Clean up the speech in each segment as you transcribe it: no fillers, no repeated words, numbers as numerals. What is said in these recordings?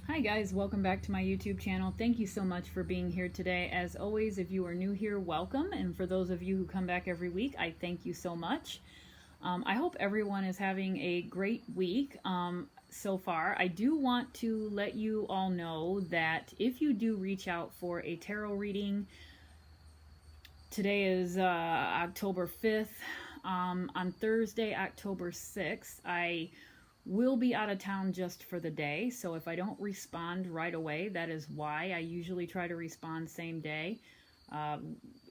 Hi guys, welcome back to my YouTube channel. Thank you so much for being here today. As always, if you are new here, welcome. And for those of you who come back every week, I thank you so much. I hope everyone is having a great week so far. I do want to let you all know that if you do reach out for a tarot reading, today is October 5th. On Thursday, October 6th, I will be out of town just for the day, so if I don't respond right away, that is why. I usually try to respond same day,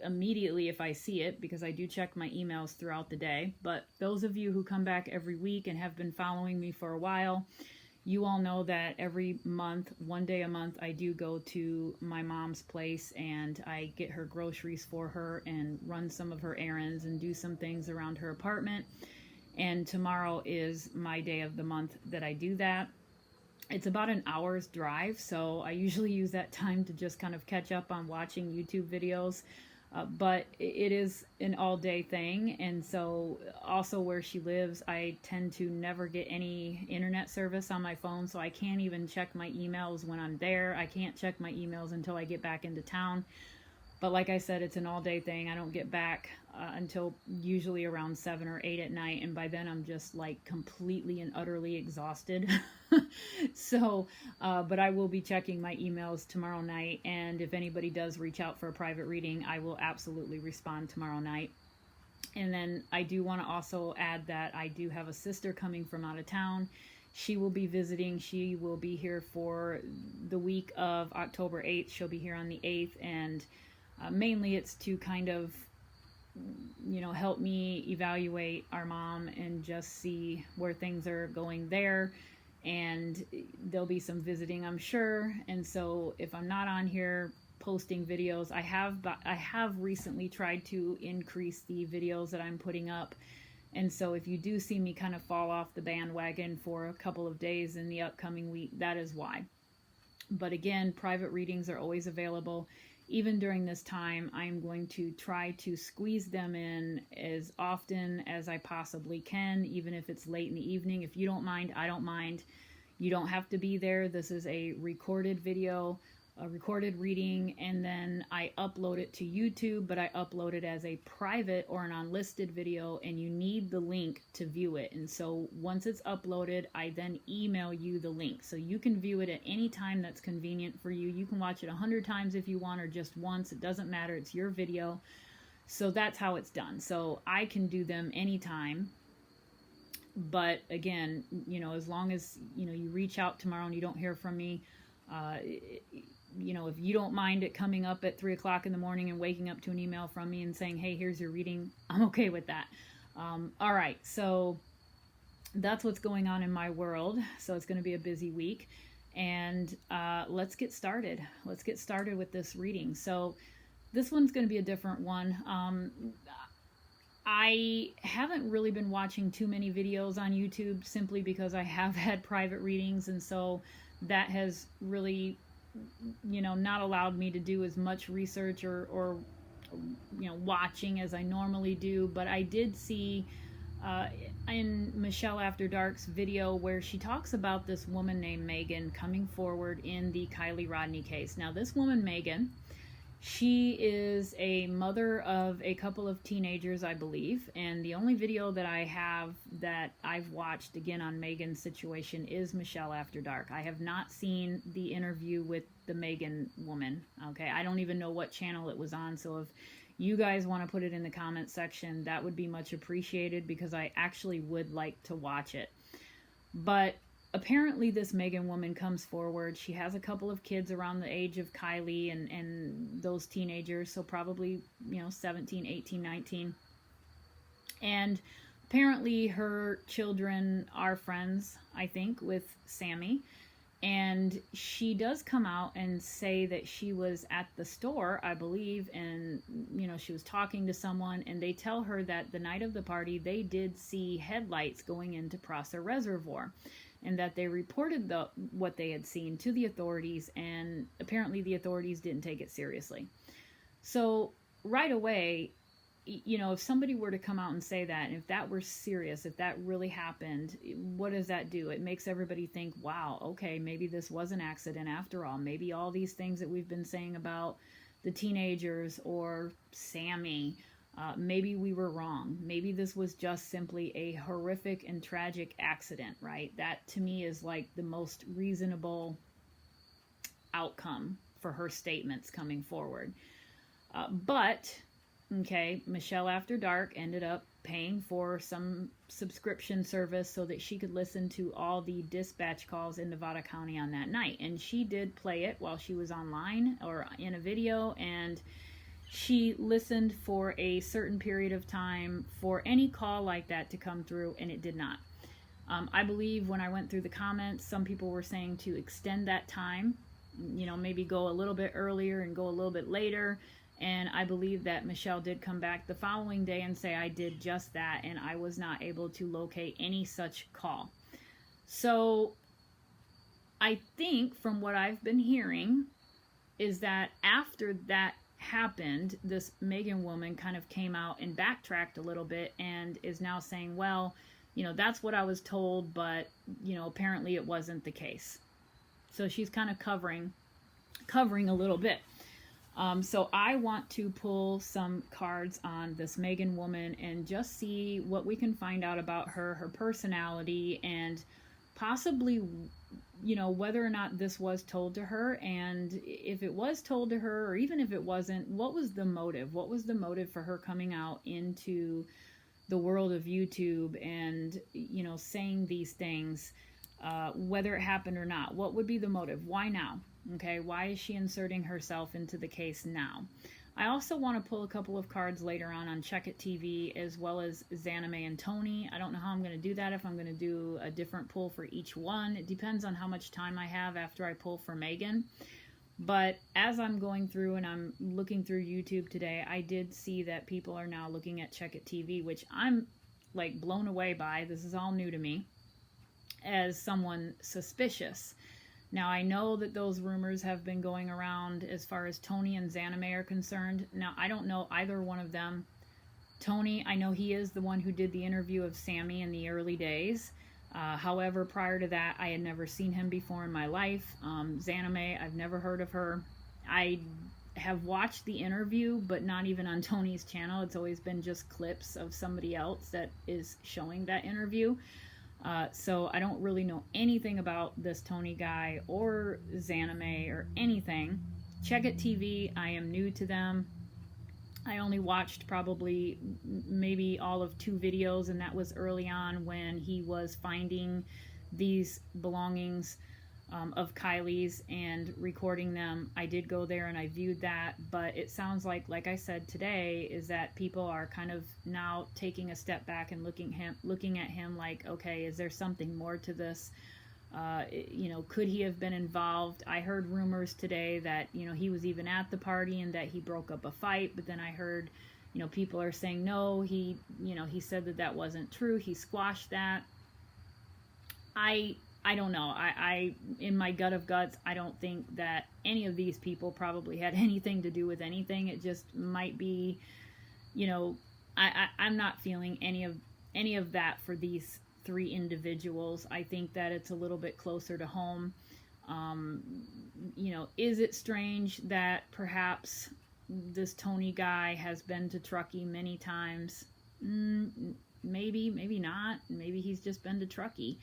immediately if I see it, because I do check my emails throughout the day. But those of you who come back every week and have been following me for a while, you all know that every month, one day a month, I do go to my mom's place and I get her groceries for her and run some of her errands and do some things around her apartment. And tomorrow is my day of the month that I do that. It's about an hour's drive, so I usually use that time to just kind of catch up on watching YouTube videos. But it is an all-day thing, and so also where she lives, I tend to never get any internet service on my phone, so I can't even check my emails when I'm there. I can't check my emails until I get back into town. But like I said, it's an all-day thing. I don't get back until usually around 7 or 8 at night, and by then I'm just like completely and utterly exhausted. So, but I will be checking my emails tomorrow night, and if anybody does reach out for a private reading, I will absolutely respond tomorrow night. And then I do want to also add that I do have a sister coming from out of town. She will be visiting. She will be here for the week of October 8th. She'll be here on the 8th, and mainly it's to kind of, you know, help me evaluate our mom and just see where things are going there. And there'll be some visiting, I'm sure. And so if I'm not on here posting videos, I have recently tried to increase the videos that I'm putting up. And so if you do see me kind of fall off the bandwagon for a couple of days in the upcoming week, that is why. But again, private readings are always available. Even during this time, I'm going to try to squeeze them in as often as I possibly can, even if it's late in the evening. If you don't mind, I don't mind. You don't have to be there. This is a recorded video, a recorded reading, and then I upload it to YouTube, but I upload it as a private or an unlisted video, and you need the link to view it. And so once it's uploaded, I then email you the link. So you can view it at any time that's convenient for you. You can watch it 100 times if you want, or just once. It doesn't matter. It's your video. So that's how it's done. So I can do them anytime. But again, you know, as long as, you know, you reach out tomorrow and you don't hear from me, you know, if you don't mind it coming up at 3 o'clock in the morning and waking up to an email from me and saying, hey, here's your reading, I'm okay with that. All right, so that's what's going on in my world. So it's going to be a busy week. And let's get started. Let's get started with this reading. So this one's going to be a different one. I haven't really been watching too many videos on YouTube simply because I have had private readings, and so that has really, you know, not allowed me to do as much research or you know, watching as I normally do. But I did see in Michelle After Dark's video where she talks about this woman named Meghan coming forward in the Kiely Rodni case. Now this woman, Meghan, she is a mother of a couple of teenagers, I believe, and the only video that I have that I've watched, again, on Meghan's situation is Michelle After Dark. I have not seen the interview with the Meghan woman, okay? I don't even know what channel it was on, so if you guys want to put it in the comment section, that would be much appreciated because I actually would like to watch it. But apparently this Meghan woman comes forward. She has a couple of kids around the age of Kiely and those teenagers, so probably, you know, 17, 18, 19. And apparently her children are friends, I think, with Sammy. And she does come out and say that she was at the store, I believe, and, you know, she was talking to someone, and they tell her that the night of the party, they did see headlights going into Prosser Reservoir, and that they reported what they had seen to the authorities, and apparently the authorities didn't take it seriously. So right away, you know, if somebody were to come out and say that, and if that were serious, if that really happened, what does that do? It makes everybody think, wow, okay, maybe this was an accident after all. Maybe all these things that we've been saying about the teenagers or Sammy, maybe we were wrong. Maybe this was just simply a horrific and tragic accident, right? That to me is like the most reasonable outcome for her statements coming forward. But, okay, Michelle After Dark ended up paying for some subscription service so that she could listen to all the dispatch calls in Nevada County on that night. And she did play it while she was online or in a video, and she listened for a certain period of time for any call like that to come through, and it did not. I believe when I went through the comments, some people were saying to extend that time, you know, maybe go a little bit earlier and go a little bit later. And I believe that Michelle did come back the following day and say, I did just that, and I was not able to locate any such call. So I think from what I've been hearing is that after that happened, this Meghan woman kind of came out and backtracked a little bit and is now saying, well, you know, that's what I was told, but, you know, apparently it wasn't the case. So she's kind of covering a little bit. So I want to pull some cards on this Meghan woman and just see what we can find out about her personality, and possibly, you know, whether or not this was told to her, and if it was told to her, or even if it wasn't, what was the motive? What was the motive for her coming out into the world of YouTube and, you know, saying these things, whether it happened or not? What would be the motive? Why now? Okay, why is she inserting herself into the case now? I also want to pull a couple of cards later on Check It TV, as well as Zaname and Tony. I don't know how I'm going to do that, if I'm going to do a different pull for each one. It depends on how much time I have after I pull for Meghan. But as I'm going through and I'm looking through YouTube today, I did see that people are now looking at Check It TV, which I'm like blown away by. This is all new to me, as someone suspicious. Now, I know that those rumors have been going around as far as Tony and Zaname are concerned. Now, I don't know either one of them. Tony, I know he is the one who did the interview of Sammy in the early days. However, prior to that, I had never seen him before in my life. Zaname, I've never heard of her. I have watched the interview, but not even on Tony's channel. It's always been just clips of somebody else that is showing that interview. So I don't really know anything about this Tony guy or Zaname or anything. Check It TV, I am new to them. I only watched probably maybe all of 2 videos, and that was early on when he was finding these belongings of Kiely's and recording them. I did go there and I viewed that, but it sounds like I said today, is that people are kind of now taking a step back and looking at him like, okay, is there something more to this? You know, could he have been involved? I heard rumors today that, you know, he was even at the party and that he broke up a fight, but then I heard, you know, people are saying, no, he said that wasn't true. He squashed that. I don't know. I in my gut of guts, I don't think that any of these people probably had anything to do with anything. It just might be, you know, I'm not feeling any of that for these 3 individuals. I think that it's a little bit closer to home. You know, is it strange that perhaps this Tony guy has been to Truckee many times? Maybe, maybe not. Maybe he's just been to Truckee.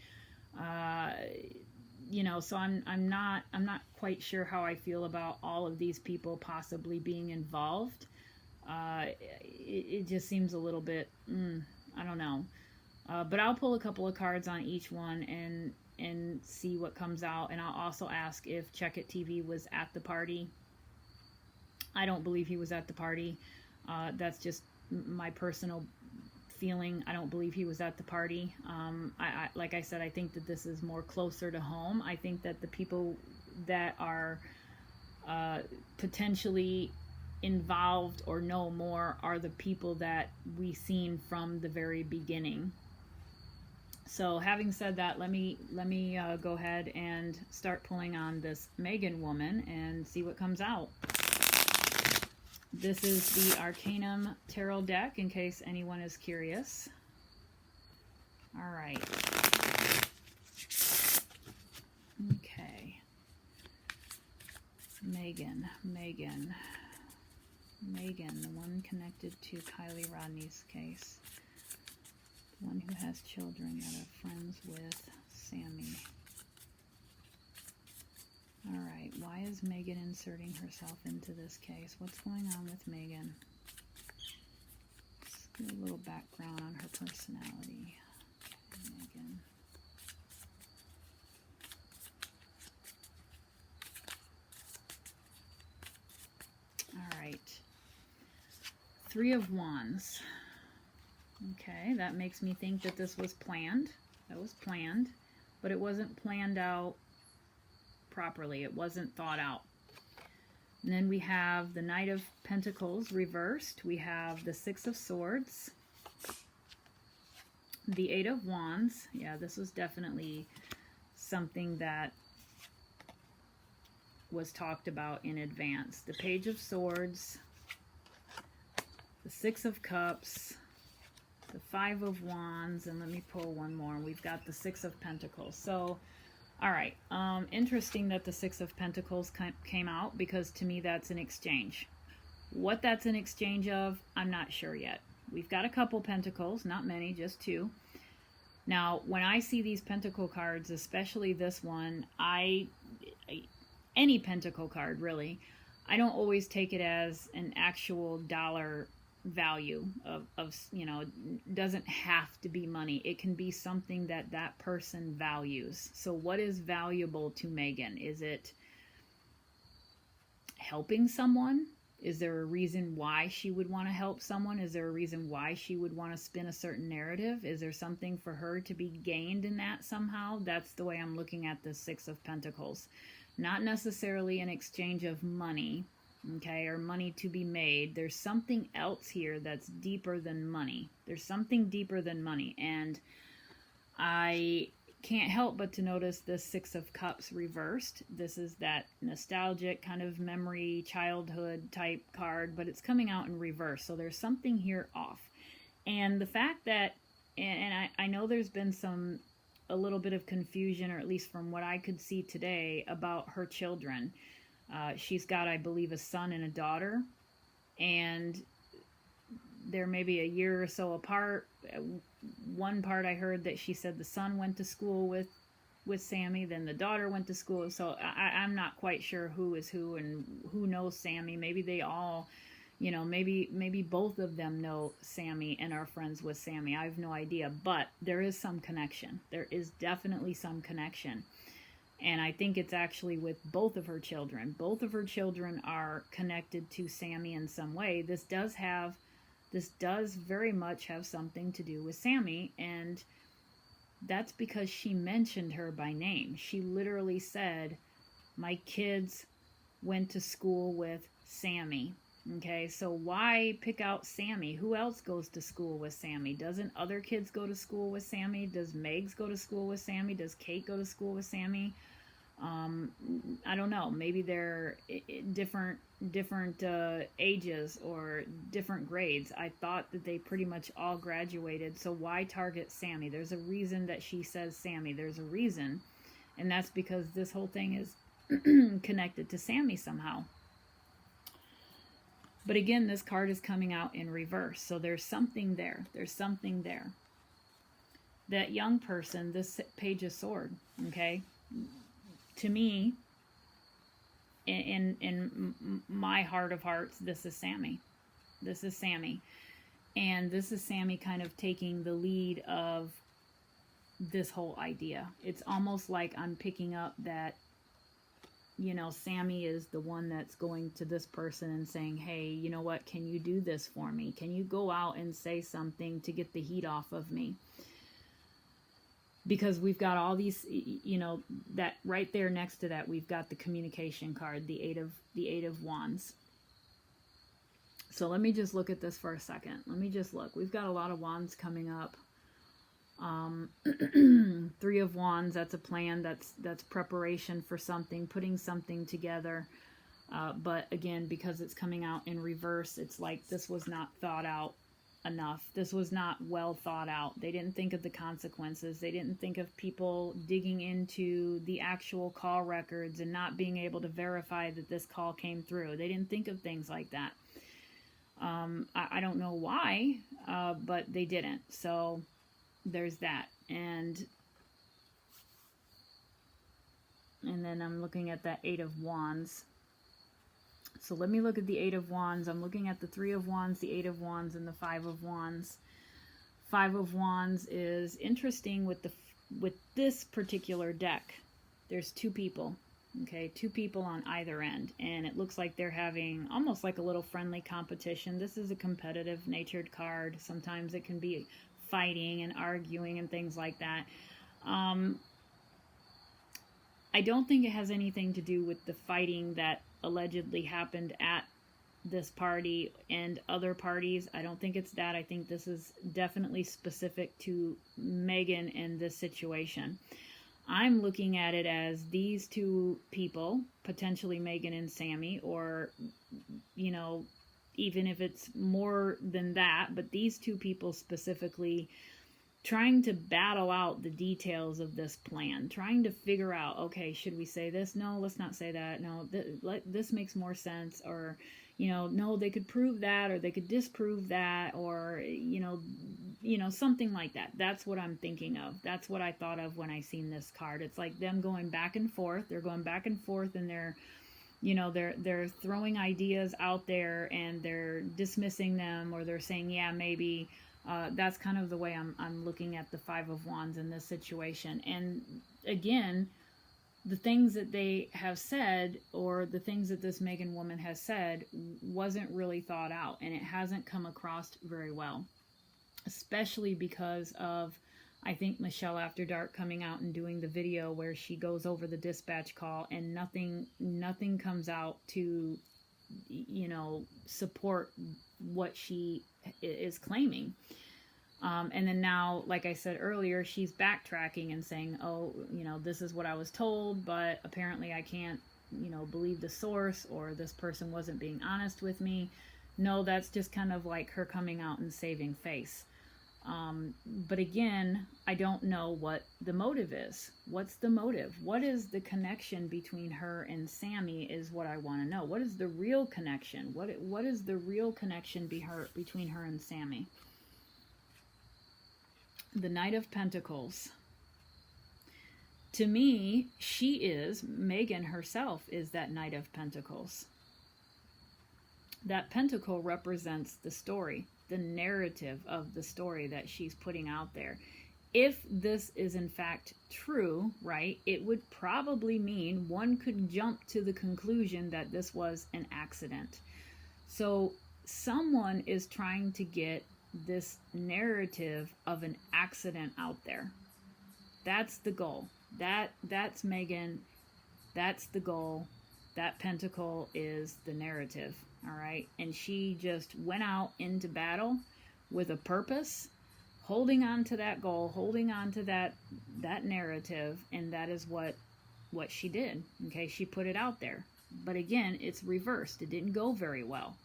You know, so I'm not quite sure how I feel about all of these people possibly being involved. It just seems a little bit, I don't know. But I'll pull a couple of cards on each one and see what comes out. And I'll also ask if Check It TV was at the party. I don't believe he was at the party. That's just my personal feeling. I don't believe he was at the party. I like I said, I think that this is more closer to home. I think that the people that are potentially involved or know more are the people that we seen from the very beginning. So having said that, let me go ahead and start pulling on this Meghan woman and see what comes out. This is the Arcana Tarot deck, in case anyone is curious. All right. Okay. Meghan, the one connected to Kiely Rodni's case. The one who has children that are friends with Sammy. Alright, why is Meghan inserting herself into this case? What's going on with Meghan? Let's get a little background on her personality. Okay, Meghan. Alright. Three of Wands. Okay, that makes me think that this was planned. That was planned, but it wasn't planned out properly. It wasn't thought out. And then we have the Knight of Pentacles reversed. We have the Six of Swords. The Eight of Wands. Yeah, this was definitely something that was talked about in advance. The Page of Swords. The Six of Cups. The Five of Wands. And let me pull one more. We've got the Six of Pentacles. So, all right, interesting that the Six of Pentacles came out, because to me that's an exchange. What that's an exchange of, I'm not sure yet. We've got a couple pentacles, not many, just two. Now, when I see these pentacle cards, especially this one, any pentacle card really, I don't always take it as an actual dollar value of you know, doesn't have to be money. It can be something that that person values. So what is valuable to Meghan? Is it helping someone? Is there a reason why she would want to help someone? Is there a reason why she would want to spin a certain narrative? Is there something for her to be gained in that somehow? That's the way I'm looking at the Six of Pentacles. Not necessarily an exchange of money, okay, or money to be made. There's something else here that's deeper than money. There's something deeper than money. And I can't help but to notice the Six of Cups reversed. This is that nostalgic kind of memory, childhood type card, but it's coming out in reverse. So there's something here off. And the fact that, and I know there's been a little bit of confusion, or at least from what I could see today, about her children. She's got, I believe, a son and a daughter, and they're maybe a year or so apart. One part I heard that she said the son went to school with Sammy, then the daughter went to school. So I'm not quite sure who is who and who knows Sammy. Maybe they all, you know, maybe both of them know Sammy and are friends with Sammy. I have no idea, but there is some connection. There is definitely some connection. And I think it's actually with both of her children. Both of her children are connected to Sammy in some way. This does very much have something to do with Sammy, and that's because she mentioned her by name. She literally said, my kids went to school with Sammy. Okay, so why pick out Sammy? Who else goes to school with Sammy? Doesn't other kids go to school with Sammy? Does Megs go to school with Sammy? Does Kate go to school with Sammy? I don't know. Maybe they're different ages or different grades. I thought that they pretty much all graduated. So why target Sammy? There's a reason that she says Sammy. There's a reason. And that's because this whole thing is connected to Sammy somehow. But again, this card is coming out in reverse. So there's something there. There's something there. That young person, this Page of Swords, okay? To me, in my heart of hearts, this is Sammy. This is Sammy. And this is Sammy kind of taking the lead of this whole idea. It's almost like I'm picking up that, you know, Sammy is the one that's going to this person and saying, hey, you know what, can you do this for me? Can you go out and say something to get the heat off of me? Because we've got all these, you know, that right there next to that, we've got the communication card, the Eight of Wands. So let me just look at this for a second. Let me just look. We've got a lot of wands coming up. Three of Wands, that's a plan, that's preparation for something, putting something together. But again, because it's coming out in reverse, it's like this was not thought out enough. This was not well thought out. They didn't think of the consequences. They didn't think of people digging into the actual call records and not being able to verify that this call came through. They didn't think of things like that. I don't know why, but they didn't. So there's that. And then I'm looking at that Eight of Wands. So let me look at the Eight of Wands. I'm looking at the Three of Wands, the Eight of Wands, and the Five of Wands. Five of Wands is interesting with this particular deck. There's two people, okay? Two people on either end, and it looks like they're having almost like a little friendly competition. This is a competitive natured card. Sometimes it can be fighting and arguing and things like that. I don't think it has anything to do with the fighting that allegedly happened at this party and other parties. I don't think it's that. I think this is definitely specific to Meghan and this situation. I'm looking at it as these two people, potentially Meghan and Sammy, or, you know, even if it's more than that, but these two people specifically trying to battle out the details of this plan, trying to figure out, okay, should we say this? No, let's not say that. No, this makes more sense. Or, you know, no, they could prove that, or they could disprove that, or, you know, something like that. That's what I'm thinking of. That's what I thought of when I seen this card. It's like them going back and forth. They're going back and forth, and they're, you know, they're throwing ideas out there, and they're dismissing them, or they're saying, yeah, maybe. That's kind of the way I'm looking at the Five of Wands in this situation. And again, the things that they have said, or the things that this Meghan woman has said, wasn't really thought out, and it hasn't come across very well, especially because of, I think, Michelle After Dark coming out and doing the video where she goes over the dispatch call, and nothing comes out to, you know, support what she is claiming. And then now, like I said earlier, she's backtracking and saying, oh, you know, this is what I was told, but apparently I can't, you know, believe the source, or this person wasn't being honest with me. No, that's just kind of like her coming out and saving face. But again, I don't know what the motive is. What's the motive? What is the connection between her and Sammy is what I want to know. What is the real connection? What is the real connection between her and Sammy? The Knight of Pentacles. To me, Meghan herself is that Knight of Pentacles. That pentacle represents the story, the narrative of the story that she's putting out there. If this is in fact true, right, it would probably mean one could jump to the conclusion that this was an accident. So someone is trying to get this narrative of an accident out there. That's the goal. That's Meghan. That's the goal. That pentacle is the narrative. All right. And she just went out into battle with a purpose, holding on to that goal, holding on to that narrative. And that is what she did. Okay. She put it out there. But again, it's reversed. It didn't go very well.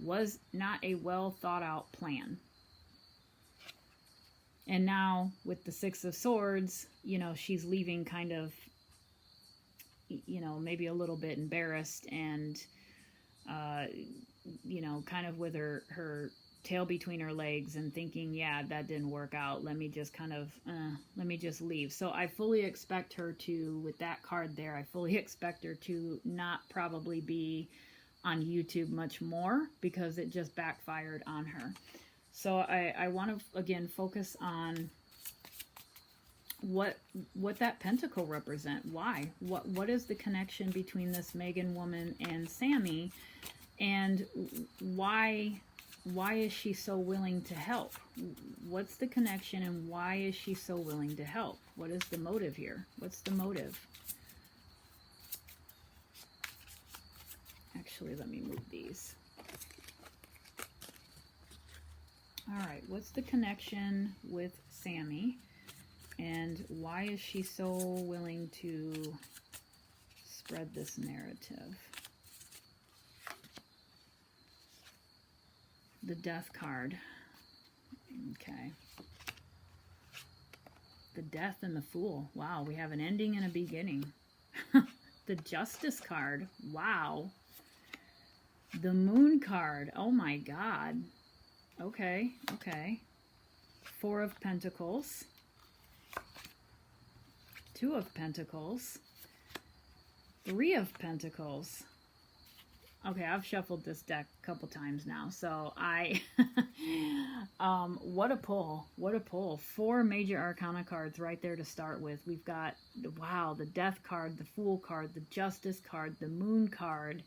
Was not a well thought out plan. And now with the Six of Swords, you know, she's leaving kind of, you know, maybe a little bit embarrassed and, you know, kind of with her tail between her legs and thinking, yeah, that didn't work out. Let me just kind of, let me just leave. So I fully expect her to, with that card there, I fully expect her to not probably be on YouTube much more because it just backfired on her. So I want to, again, focus on what that pentacle represent. Why? What is the connection between this Meghan woman and Sammy, and why is she so willing to help? What's the connection, and why is she so willing to help? What is the motive here? What's the motive? Actually, let me move these. All right, what's the connection with Sammy, and why is she so willing to spread this narrative? The Death card. Okay. The Death and the Fool. Wow, we have an ending and a beginning. The Justice card. Wow. The Moon card. Oh my God. Okay, okay. Four of Pentacles. Two of Pentacles. Three of Pentacles. Okay, I've shuffled this deck a couple times now, so what a pull, what a pull. Four major Arcana cards right there to start with. We've got, wow, the Death card, the Fool card, the Justice card, the Moon card.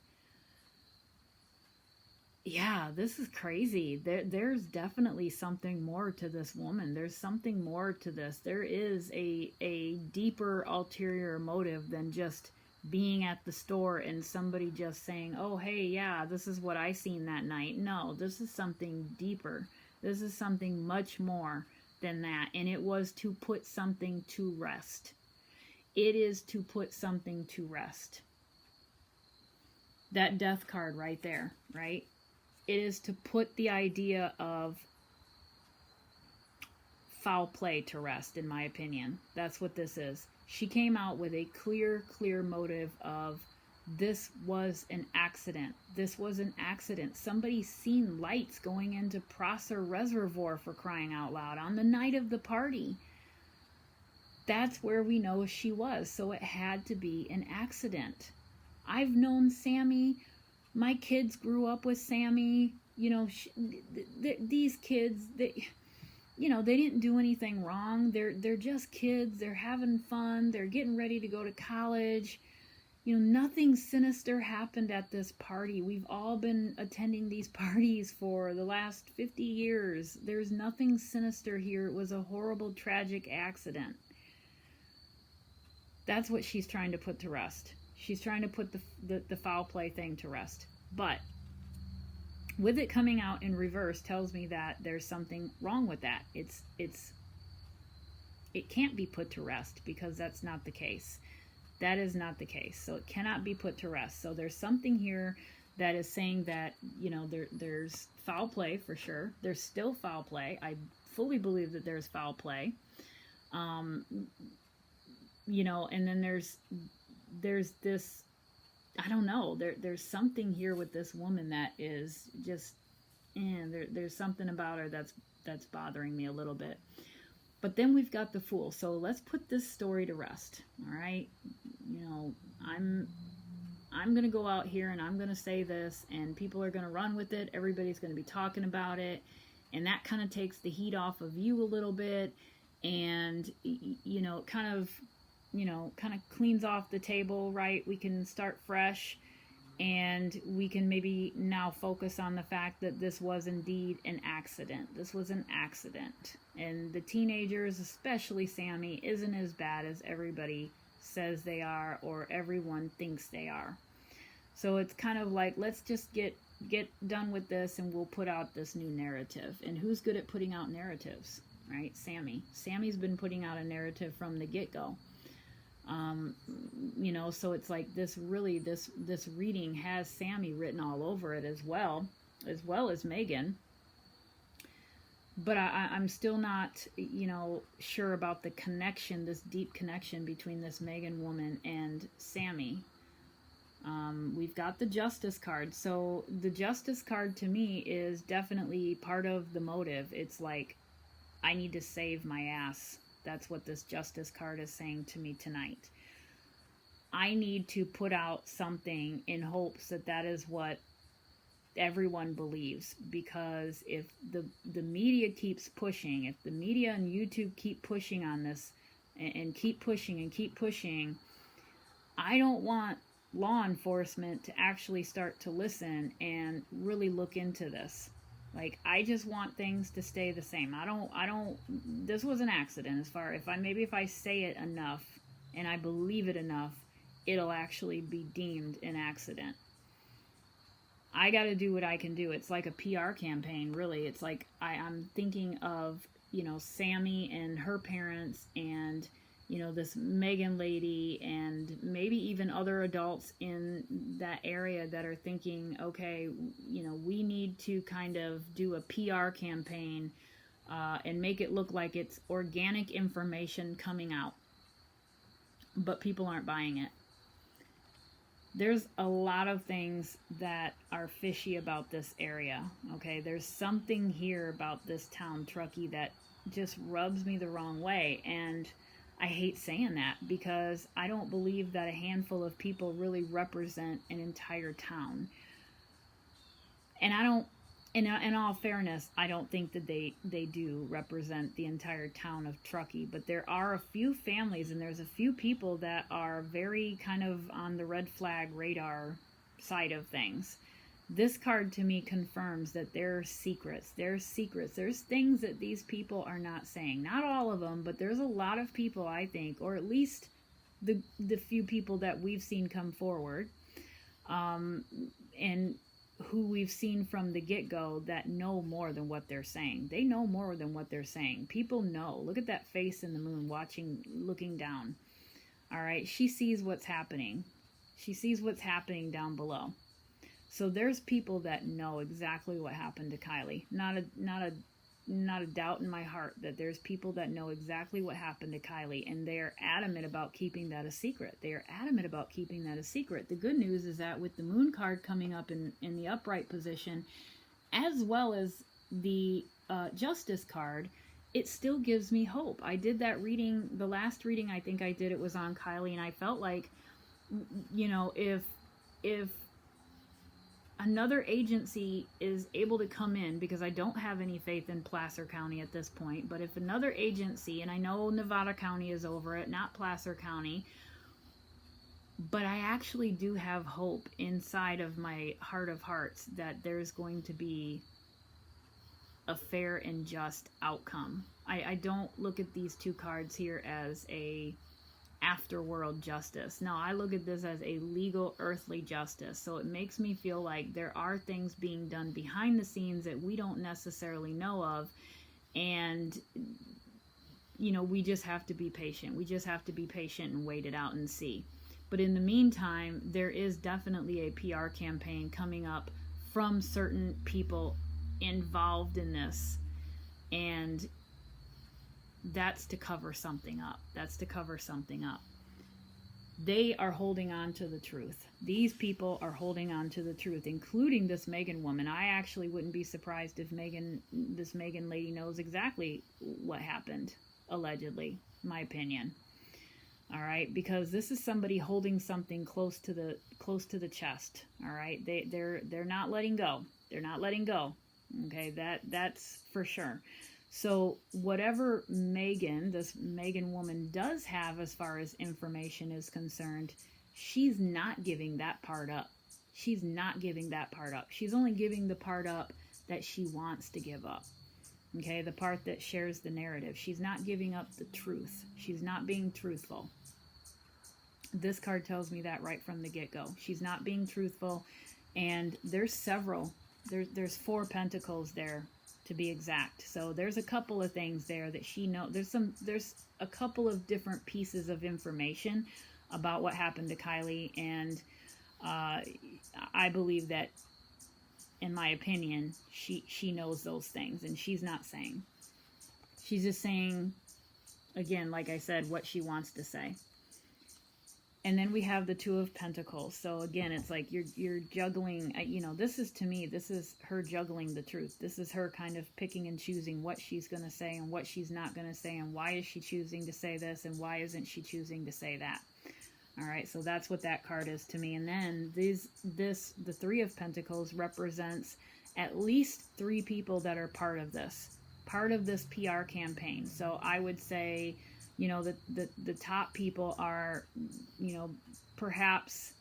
Yeah, this is crazy. There's definitely something more to this woman. There's something more to this. There is a deeper ulterior motive than just being at the store and somebody just saying, oh, hey, yeah, this is what I seen that night. No, this is something deeper. This is something much more than that. And it was to put something to rest. It is to put something to rest. That Death card right there, right? It is to put the idea of foul play to rest, in my opinion. That's what this is. She came out with a clear motive of this was an accident. This was an accident. Somebody seen lights going into Prosser Reservoir, for crying out loud, on the night of the party. That's where we know she was. So it had to be an accident. I've known Sammy. My kids grew up with Sammy. You know, these kids, you know, they didn't do anything wrong. They're just kids. They're having fun. They're getting ready to go to college. You know, nothing sinister happened at this party. We've all been attending these parties for the last 50 years. There's nothing sinister here. It was a horrible, tragic accident. That's what she's trying to put to rest. She's trying to put the foul play thing to rest. But with it coming out in reverse tells me that there's something wrong with that. It can't be put to rest, because that's not the case. That is not the case. So it cannot be put to rest. So there's something here that is saying that, you know, there's foul play for sure. There's still foul play. I fully believe that there's foul play. You know, and then there's this, I don't know, there's something here with this woman that is just, there's something about her that's bothering me a little bit. But then we've got the Fool. So let's put this story to rest. All right. You know, I'm going to go out here and I'm going to say this, and people are going to run with it. Everybody's going to be talking about it. And that kind of takes the heat off of you a little bit. And, you know, kind of cleans off the table, right? We can start fresh, and we can maybe now focus on the fact that this was indeed an accident. This was an accident. And the teenagers, especially Sammy, isn't as bad as everybody says they are, or everyone thinks they are. So it's kind of like, let's just get done with this, and we'll put out this new narrative. And who's good at putting out narratives, right? Sammy. Sammy's been putting out a narrative from the get-go. You know, so it's like this reading has Sammy written all over it as well as Meghan. But I'm still not, you know, sure about the connection, this deep connection between this Meghan woman and Sammy. We've got the Justice card. So the Justice card to me is definitely part of the motive. It's like, I need to save my ass. That's what this Justice card is saying to me tonight. I need to put out something in hopes that that is what everyone believes. Because if the media keeps pushing, if the media and YouTube keep pushing on this and keep pushing and keep pushing, I don't want law enforcement to actually start to listen and really look into this. Like, I just want things to stay the same. I don't, this was an accident. If I say it enough and I believe it enough, it'll actually be deemed an accident. I got to do what I can do. It's like a PR campaign, really. It's like, I'm thinking of, you know, Sammy and her parents, and, you know, this Meghan lady and maybe even other adults in that area that are thinking, okay, you know, we need to kind of do a PR campaign and make it look like it's organic information coming out. But people aren't buying it. There's a lot of things that are fishy about this area, okay? There's something here about this town, Truckee, that just rubs me the wrong way. And I hate saying that because I don't believe that a handful of people really represent an entire town. And I don't, in all fairness, I don't think that they do represent the entire town of Truckee, but there are a few families and there's a few people that are very kind of on the red flag radar side of things. This card to me confirms that there are secrets. There's secrets. There's things that these people are not saying. Not all of them, but there's a lot of people, I think, or at least the few people that we've seen come forward, and who we've seen from the get-go that know more than what they're saying. They know more than what they're saying. People know. Look at that face in the moon looking down. All right, she sees what's happening. She sees what's happening down below. So there's people that know exactly what happened to Kiely. Not a doubt in my heart that there's people that know exactly what happened to Kiely, and they are adamant about keeping that a secret. They are adamant about keeping that a secret. The good news is that with the moon card coming up in the upright position, as well as the justice card, it still gives me hope. I did that reading, the last reading I think I did, it was on Kiely, and I felt like, you know, if another agency is able to come in, because I don't have any faith in Placer County at this point, but if another agency, and I know Nevada County is over it, not Placer County, but I actually do have hope inside of my heart of hearts that there's going to be a fair and just outcome. I don't look at these two cards here as a afterworld justice. No, I look at this as a legal earthly justice. So it makes me feel like there are things being done behind the scenes that we don't necessarily know of, and you know, we just have to be patient. We just have to be patient and wait it out and see. But in the meantime, there is definitely a PR campaign coming up from certain people involved in this, and that's to cover something up. That's to cover something up. They are holding on to the truth. These people are holding on to the truth, including this Meghan woman. I actually wouldn't be surprised if this Meghan lady knows exactly what happened, allegedly, my opinion. All right, because this is somebody holding something close to the chest. All right, they're not letting go. They're not letting go. Okay, that's for sure. So whatever Meghan, this Meghan woman, does have as far as information is concerned, she's not giving that part up. She's not giving that part up. She's only giving the part up that she wants to give up. Okay, the part that shares the narrative. She's not giving up the truth. She's not being truthful. This card tells me that right from the get-go. She's not being truthful, and there's several. There's 4 pentacles there, to be exact. So there's a couple of things there that she knows. There's a couple of different pieces of information about what happened to Kiely, and I believe that, in my opinion, she knows those things, and she's not saying. She's just saying, again, like I said, what she wants to say. And then we have the 2 of Pentacles. So again, it's like you're juggling, you know, this is her juggling the truth. This is her kind of picking and choosing what she's going to say and what she's not going to say, and why is she choosing to say this and why isn't she choosing to say that. All right, so that's what that card is to me. And then the 3 of Pentacles represents at least 3 people that are part of this PR campaign. So I would say, you know, the top people are, you know, perhaps,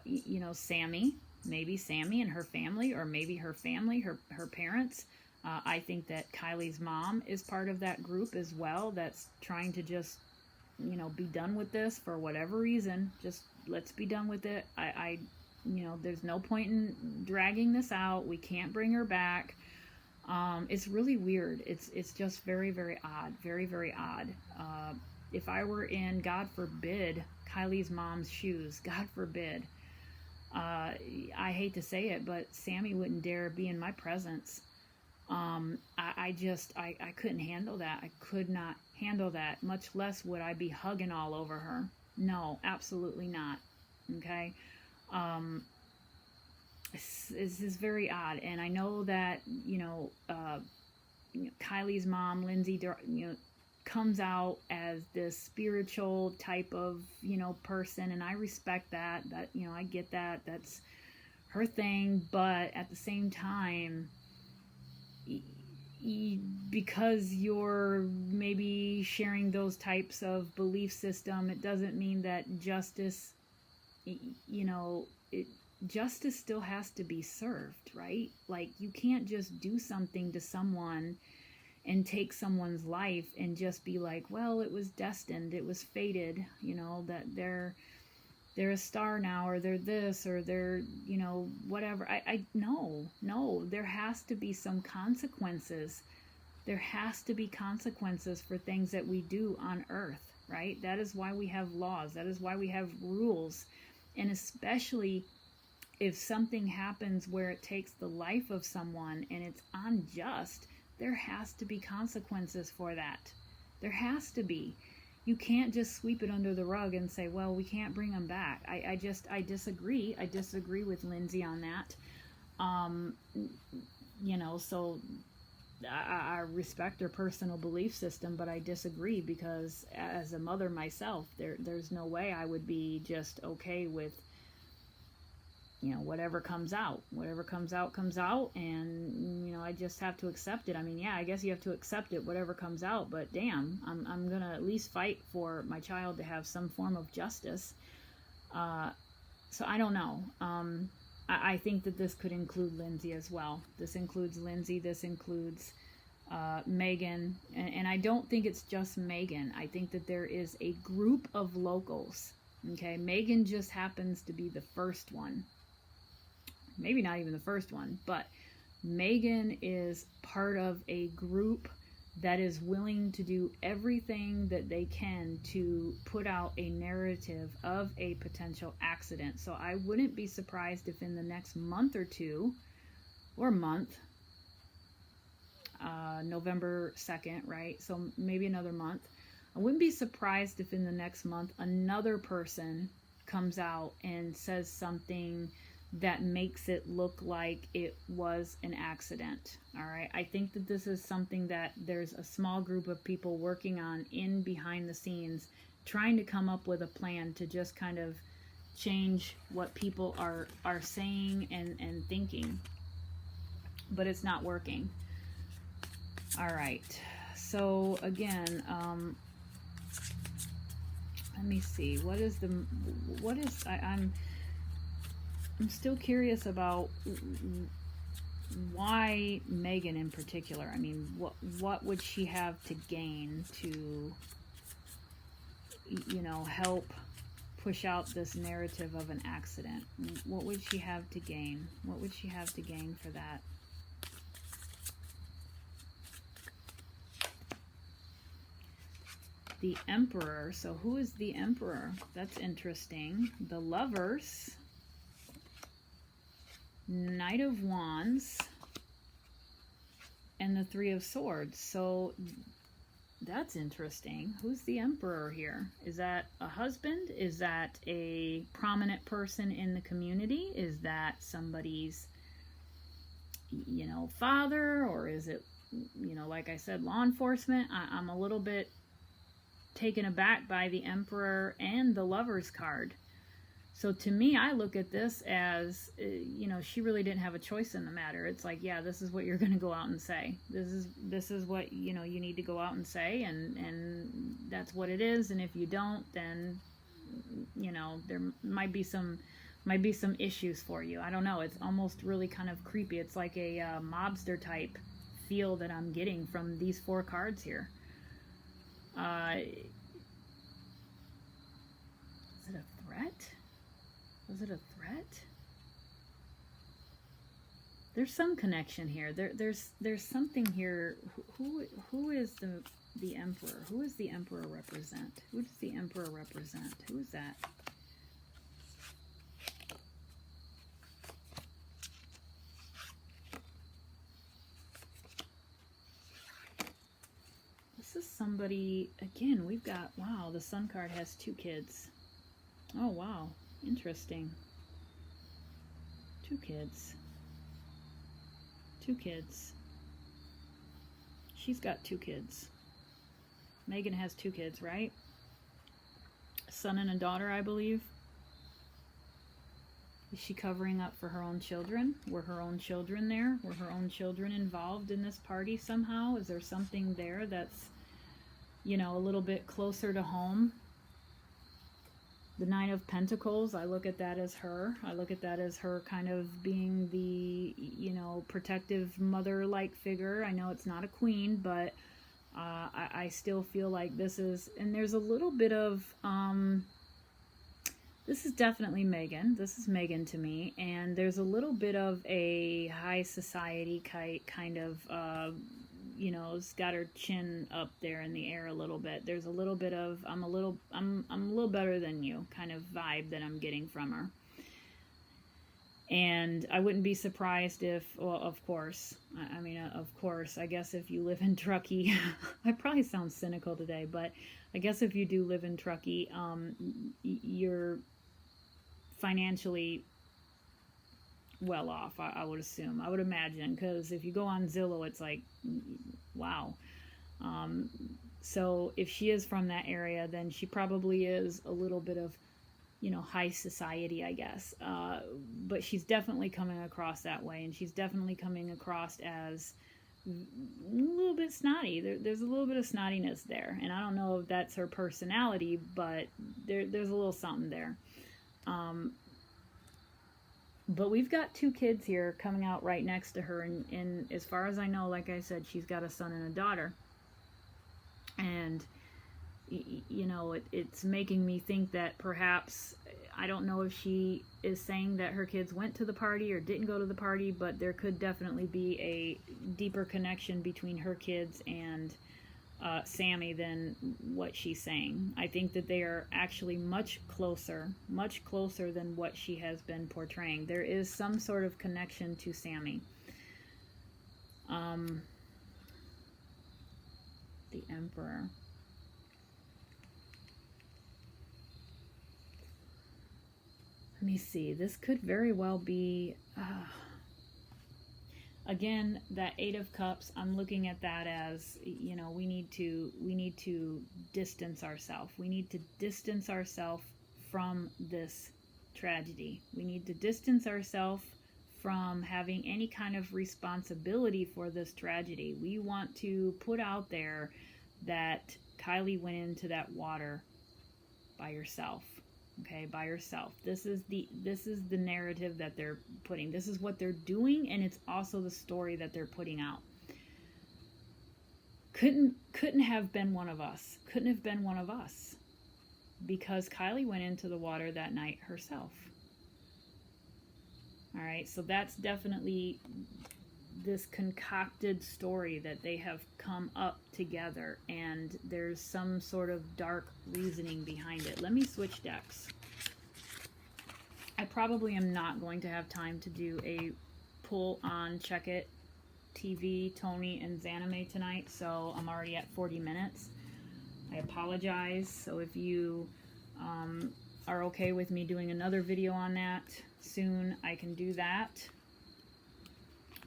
you know, Sammy, maybe Sammy and her family, or maybe her family, her parents. I think that Kiely's mom is part of that group as well, that's trying to just, you know, be done with this for whatever reason. Just let's be done with it. You know, there's no point in dragging this out. We can't bring her back. It's really weird. It's just very, very odd. Very, very odd. if I were in, God forbid, Kiely's mom's shoes, God forbid, I hate to say it, but Sammy wouldn't dare be in my presence. I couldn't handle that. I could not handle that, much less would I be hugging all over her. No, absolutely not. Okay. This is very odd. And I know that, Kiely's mom, Lindsay, comes out as this spiritual type of, person. And I respect that, I get that. That's her thing. But at the same time, because you're maybe sharing those types of belief system, it doesn't mean that justice, justice still has to be served, right? Like, you can't just do something to someone and take someone's life and just be like, well, it was destined, it was fated, that they're a star now, or they're this, or they're, whatever. No, there has to be some consequences. There has to be consequences for things that we do on earth, right? That is why we have laws. That is why we have rules. And especially if something happens where it takes the life of someone and it's unjust, there has to be consequences for that. There has to be. You can't just sweep it under the rug and say, well, we can't bring them back. I disagree. I disagree with Lindsay on that. So I respect her personal belief system, but I disagree because as a mother myself, there's no way I would be just okay with, whatever comes out. Whatever comes out, and, I just have to accept it. I mean, yeah, I guess you have to accept it, whatever comes out, but damn, I'm going to at least fight for my child to have some form of justice. So I don't know. I think that this could include Lindsay as well. This includes Lindsay, this includes Meghan, and I don't think it's just Meghan. I think that there is a group of locals. Okay, Meghan just happens to be the first one. Maybe not even the first one, but Meghan is part of a group that is willing to do everything that they can to put out a narrative of a potential accident. So I wouldn't be surprised if in the next month or two, or month, November 2nd, right? So maybe another month. I wouldn't be surprised if in the next month another person comes out and says something that makes it look like it was an accident. All right. I think that this is something that there's a small group of people working on in behind the scenes, trying to come up with a plan to just kind of change what people are saying and thinking. But it's not working. All right. So again, let me see. I'm still curious about why Meghan in particular. I mean, what would she have to gain to, help push out this narrative of an accident? What would she have to gain? What would she have to gain for that? The Emperor. So who is the Emperor? That's interesting. The Lovers. Knight of Wands, and the Three of Swords. So that's interesting. Who's the Emperor here? Is that a husband? Is that a prominent person in the community? Is that somebody's, father? Or is it, like I said, law enforcement? I'm a little bit taken aback by the Emperor and the Lovers card. So to me, I look at this as, she really didn't have a choice in the matter. It's like, yeah, this is what you're going to go out and say. This is what, you need to go out and say, and that's what it is. And if you don't, then, there might be some issues for you. I don't know. It's almost really kind of creepy. It's like a mobster type feel that I'm getting from these 4 cards here. Is it a threat? Was it a threat? There's some connection here. There's something here. Who is the the Emperor. Who does the Emperor represent? Who does the Emperor represent? Who is that? This is somebody, again, we've got, wow, the Sun card has 2 kids. Oh, wow. Interesting. 2 kids. 2 kids. She's got 2 kids. Meghan has 2 kids, right? A son and a daughter, I believe. Is she covering up for her own children? Were her own children there? Were her own children involved in this party somehow? Is there something there that's, you know, a little bit closer to home? The Knight of Pentacles, I look at that as her. I look at that as her kind of being the, you know, protective mother-like figure. I know it's not a queen, but I still feel like this is, and there's a little bit of, this is definitely Meghan. This is Meghan to me. And there's a little bit of a high society kind of, you know, it's got her chin up there in the air a little bit. There's a little bit of, I'm a little better than you kind of vibe that I'm getting from her. And I wouldn't be surprised if, well, of course, of course, I guess if you live in Truckee, I probably sound cynical today, but I guess if you do live in Truckee, you're financially well off, I would assume. I would imagine, because if you go on Zillow, it's like, wow. So if she is from that area, then she probably is a little bit of, you know, high society, I guess. But she's definitely coming across that way, and she's definitely coming across as a little bit snotty. There's a little bit of snottiness there, and I don't know if that's her personality, but there's a little something there. But we've got 2 kids here coming out right next to her, and as far as I know, like I said, she's got a son and a daughter. And, you know, it's making me think that perhaps, I don't know if she is saying that her kids went to the party or didn't go to the party, but there could definitely be a deeper connection between her kids and Sammy than what she's saying. I think that they are actually much closer than what she has been portraying. There is some sort of connection to Sammy. The Emperor. Let me see. This could very well be... Again, that 8 of Cups, I'm looking at that as, you know, we need to distance ourselves. We need to distance ourselves from this tragedy. We need to distance ourselves from having any kind of responsibility for this tragedy. We want to put out there that Kiely went into that water by herself. Okay, by herself. This is the narrative that they're putting. This is what they're doing, and it's also the story that they're putting out. Couldn't have been one of us. Couldn't have been one of us, because Kiely went into the water that night herself. All right, so that's definitely this concocted story that they have come up together, and there's some sort of dark reasoning behind it. Let me switch decks. I probably am not going to have time to do a pull on Check It TV, Tony, and Zanime tonight, so I'm already at 40 minutes. I apologize. So if you are okay with me doing another video on that soon, I can do that.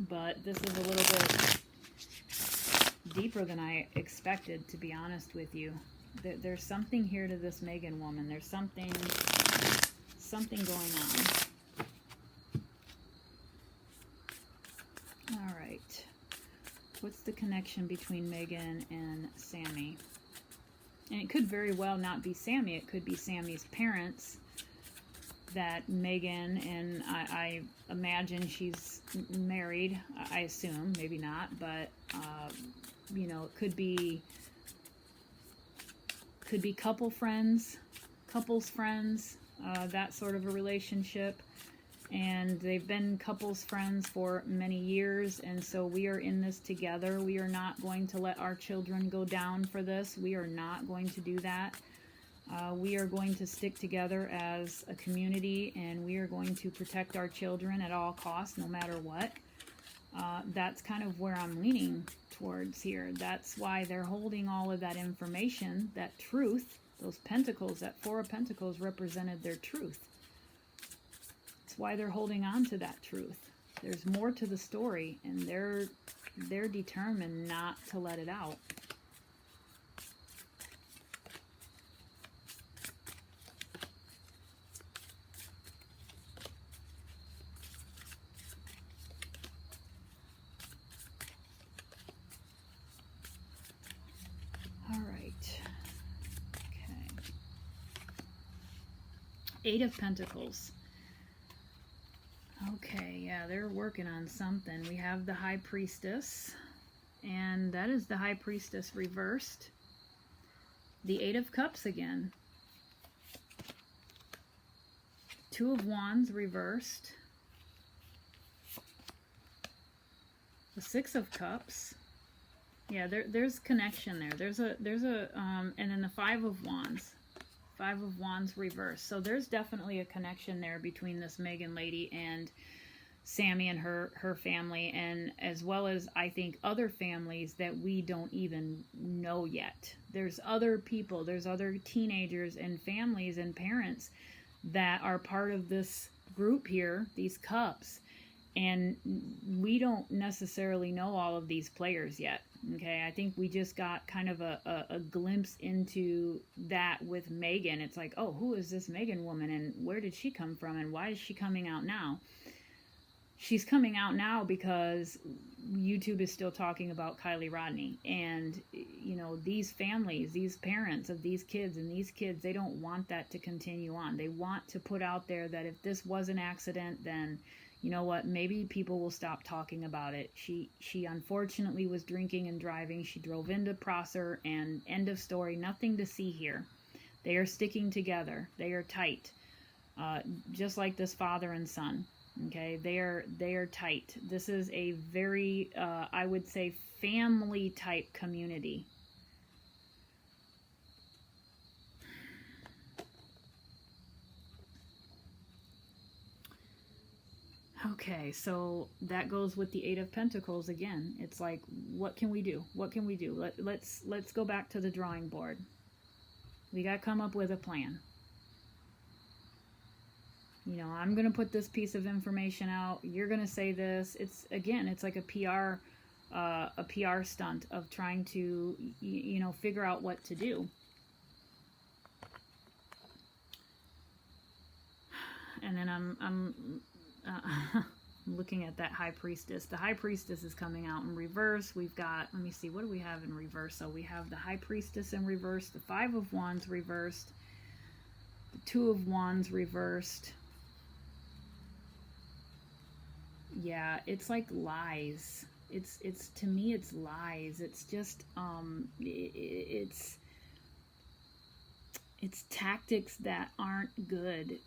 But this is a little bit deeper than I expected, to be honest with you. There's something here to this Meghan woman. There's something going on. All right. What's the connection between Meghan and Sammy? And it could very well not be Sammy. It could be Sammy's parents that Meghan, and I imagine she's married, I assume, maybe not, but, you know, it could be couples friends, that sort of a relationship. And they've been couples friends for many years, and so we are in this together. We are not going to let our children go down for this. We are not going to do that. We are going to stick together as a community, and we are going to protect our children at all costs, no matter what. That's kind of where I'm leaning towards here. That's why they're holding all of that information, that truth. Those pentacles, that Four of Pentacles represented their truth. That's why they're holding on to that truth. There's more to the story, and they're determined not to let it out. All right. Okay. Eight of Pentacles. Okay, yeah, they're working on something. We have the High Priestess, and that is the High Priestess reversed. The Eight of Cups again. Two of Wands reversed. The Six of Cups. Yeah, there's connection there. There's a and then the Five of Wands. Five of Wands reversed. So there's definitely a connection there between this Meghan lady and Sammy and her family, and as well as, I think, other families that we don't even know yet. There's other people, there's other teenagers and families and parents that are part of this group here, these cups, and we don't necessarily know all of these players yet. Okay, I think we just got kind of a glimpse into that with Meghan. It's like, oh, who is this Meghan woman, and where did she come from, and why is she coming out now? She's coming out now because YouTube is still talking about Kiely Rodni. And, you know, these families, these parents of these kids and these kids, they don't want that to continue on. They want to put out there that if this was an accident, then, you know what, maybe people will stop talking about it. She unfortunately was drinking and driving. She drove into Prosser, and end of story. Nothing to see here. They are sticking together. They are tight. Just like this father and son. Okay, they are tight. This is a very, I would say, family type community. Okay, so that goes with the Eight of Pentacles again. It's like, what can we do? What can we do? Let's go back to the drawing board. We got to come up with a plan. You know, I'm going to put this piece of information out. You're going to say this. It's, again, it's like a PR stunt of trying to, you know, figure out what to do. And then I'm looking at that High Priestess. The High Priestess is coming out in reverse. We've got, let me see, what do we have in reverse? So we have the High Priestess in reverse, the Five of Wands reversed, the Two of Wands reversed. Yeah, it's like lies. It's to me, it's lies. It's just it's tactics that aren't good.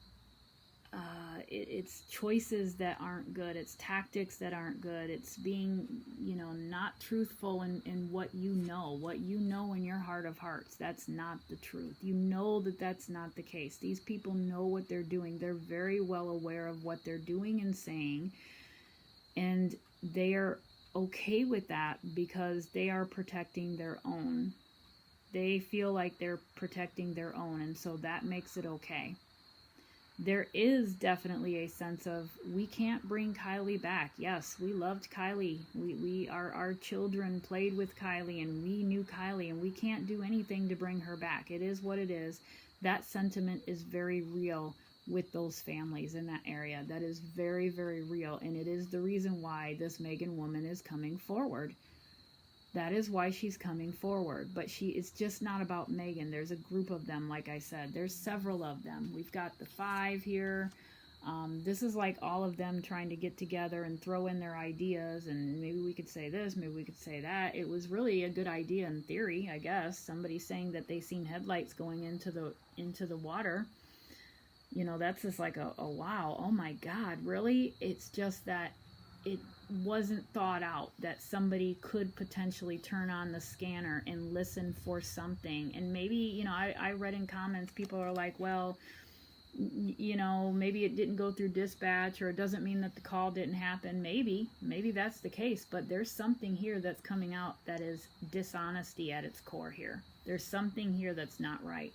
It's choices that aren't good. It's tactics that aren't good. It's being, you know, not truthful in what you know in your heart of hearts. That's not the truth. You know that that's not the case. These people know what they're doing. They're very well aware of what they're doing and saying, and they are okay with that because they are protecting their own. They feel like they're protecting their own, and so that makes it okay. There is definitely a sense of, we can't bring Kiely back. Yes, we loved Kiely. Our children played with Kiely, and we knew Kiely, and we can't do anything to bring her back. It is what it is. That sentiment is very real with those families in that area. That is very, very real, and it is the reason why this Meghan woman is coming forward. That is why she's coming forward. But it's just not about Meghan. There's a group of them, like I said. There's several of them. We've got the five here. This is like all of them trying to get together and throw in their ideas, and maybe we could say this, maybe we could say that. It was really a good idea in theory, I guess. Somebody saying that they seen headlights going into the water. you know, that's just like a wow, oh my God, really? It's just that it wasn't thought out that somebody could potentially turn on the scanner and listen for something. And maybe, you know, I read in comments, people are like, well, you know, maybe it didn't go through dispatch, or it doesn't mean that the call didn't happen. Maybe that's the case, but there's something here that's coming out that is dishonesty at its core here. There's something here that's not right.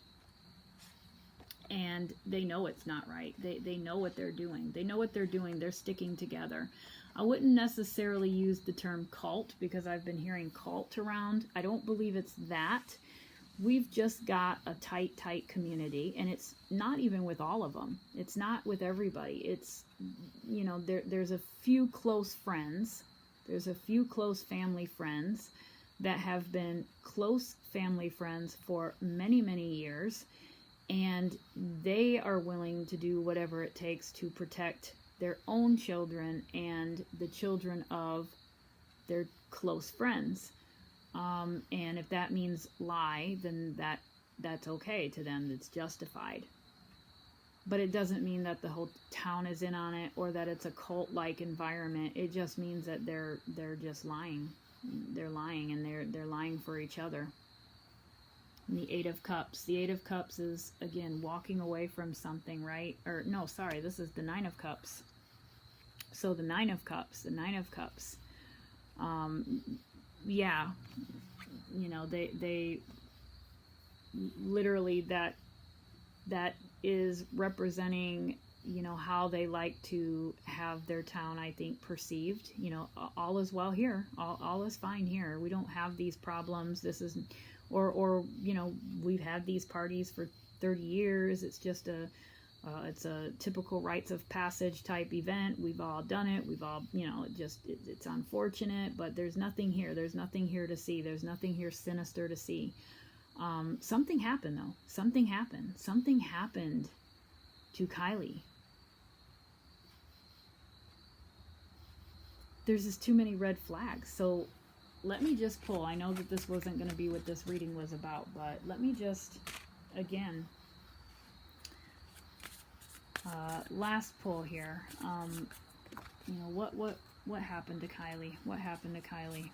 And they know it's not right. They know what they're doing. They know what they're doing. They're sticking together. I wouldn't necessarily use the term cult, because I've been hearing cult around. I don't believe it's that. We've just got a tight community, and it's not even with all of them. It's not with everybody. It's, you know, there's a few close friends. There's a few close family friends that have been close family friends for many, many years. And they are willing to do whatever it takes to protect their own children and the children of their close friends. And if that means lie, then that's okay to them. It's justified. But it doesn't mean that the whole town is in on it, or that it's a cult-like environment. It just means that they're just lying. They're lying, and they're lying for each other. And the Eight of Cups. The Eight of Cups is, again, walking away from something, right? Or, no, sorry, this is the Nine of Cups. So the Nine of Cups. Yeah, you know, they literally, that is representing, you know, how they like to have their town, I think, perceived. You know, all is well here. All is fine here. We don't have these problems. This is... Or you know, we've had these parties for 30 years. It's just it's a typical rites of passage type event. We've all done it. We've all, you know, it's unfortunate, but there's nothing here. There's nothing here to see. There's nothing here sinister to see. Something happened, though. Something happened. Something happened to Kiely. There's just too many red flags. So let me just pull. I know that this wasn't going to be what this reading was about, but let me just, again, last pull here. You know, what happened to Kiely? What happened to Kiely?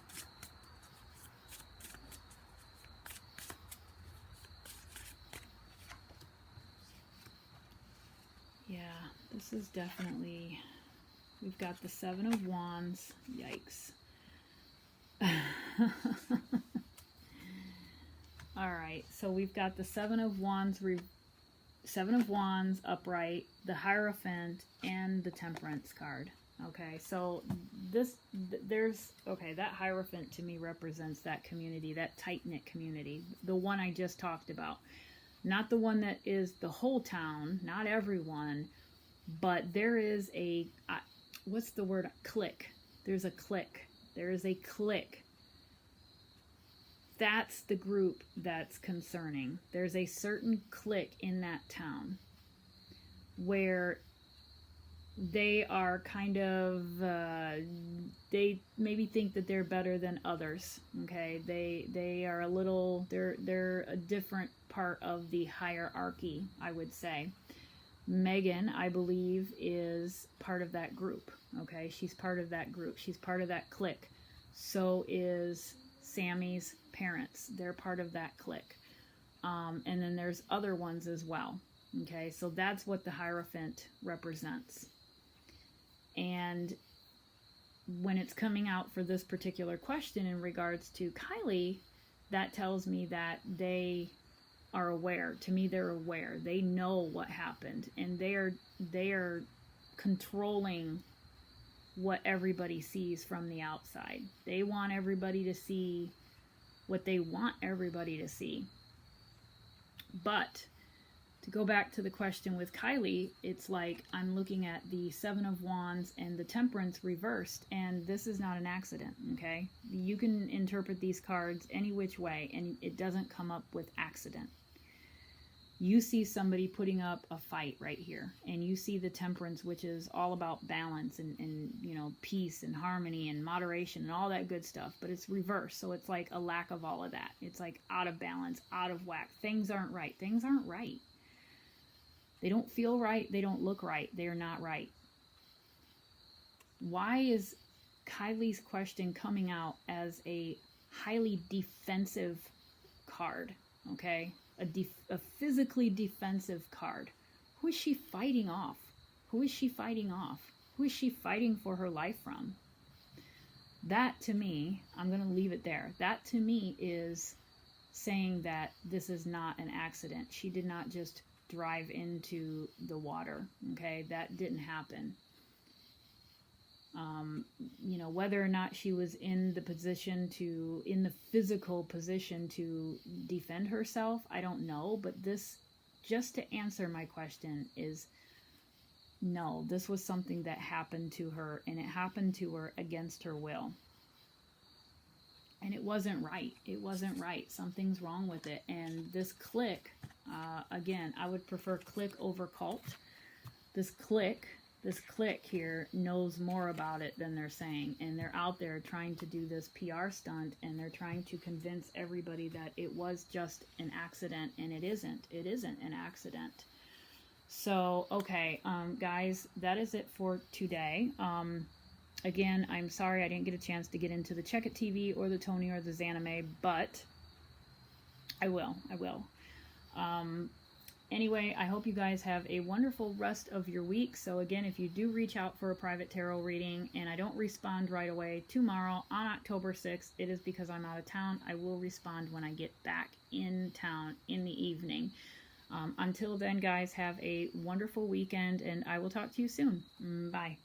Yeah, this is definitely, we've got the Seven of Wands. Yikes. All right, so we've got the Seven of Wands upright, the Hierophant, and the Temperance card. Okay, so that Hierophant to me represents that community, that tight-knit community, the one I just talked about. Not the one that is the whole town, not everyone, but there is a, what's the word? Clique. There's a clique. There is a clique. That's the group that's concerning. There's a certain clique in that town where they are kind of, they maybe think that they're better than others. Okay, they are a little, they're a different part of the hierarchy, I would say. Meghan, I believe, is part of that group. Okay, she's part of that group. She's part of that clique. So is Sammy's parents. They're part of that clique. And then there's other ones as well. Okay, so that's what the Hierophant represents. And when it's coming out for this particular question in regards to Kiely, that tells me that they are aware. To me, they're aware. They know what happened, and they are controlling what everybody sees from the outside. They want everybody to see what they want everybody to see. But to go back to the question with Kiely, it's like I'm looking at the Seven of Wands and the Temperance reversed, and this is not an accident, okay? You can interpret these cards any which way, and it doesn't come up with accident. You see somebody putting up a fight right here, and you see the Temperance, which is all about balance and you know, peace and harmony and moderation and all that good stuff, but it's reversed. So it's like a lack of all of that. It's like out of balance, out of whack. Things aren't right. Things aren't right. They don't feel right. They don't look right. They are not right. Why is Kiely's question coming out as a highly defensive card? Okay? A physically defensive card. Who is she fighting off? Who is she fighting off? Who is she fighting for her life from? That to me, I'm going to leave it there. That to me is saying that this is not an accident. She did not just drive into the water. Okay? That didn't happen. You know, whether or not she was in the physical position to defend herself, I don't know. But this, just to answer my question, is no, this was something that happened to her, and it happened to her against her will. And it wasn't right. It wasn't right. Something's wrong with it. And this clique, again, I would prefer clique over cult. This clique here knows more about it than they're saying, and they're out there trying to do this PR stunt, and they're trying to convince everybody that it was just an accident, and it isn't an accident. So okay, guys, that is it for today. Again, I'm sorry I didn't get a chance to get into the Check It TV or the Tony or the Zanime, but I will. Anyway, I hope you guys have a wonderful rest of your week. So again, if you do reach out for a private tarot reading and I don't respond right away tomorrow on October 6th, it is because I'm out of town. I will respond when I get back in town in the evening. Until then, guys, have a wonderful weekend, and I will talk to you soon. Bye.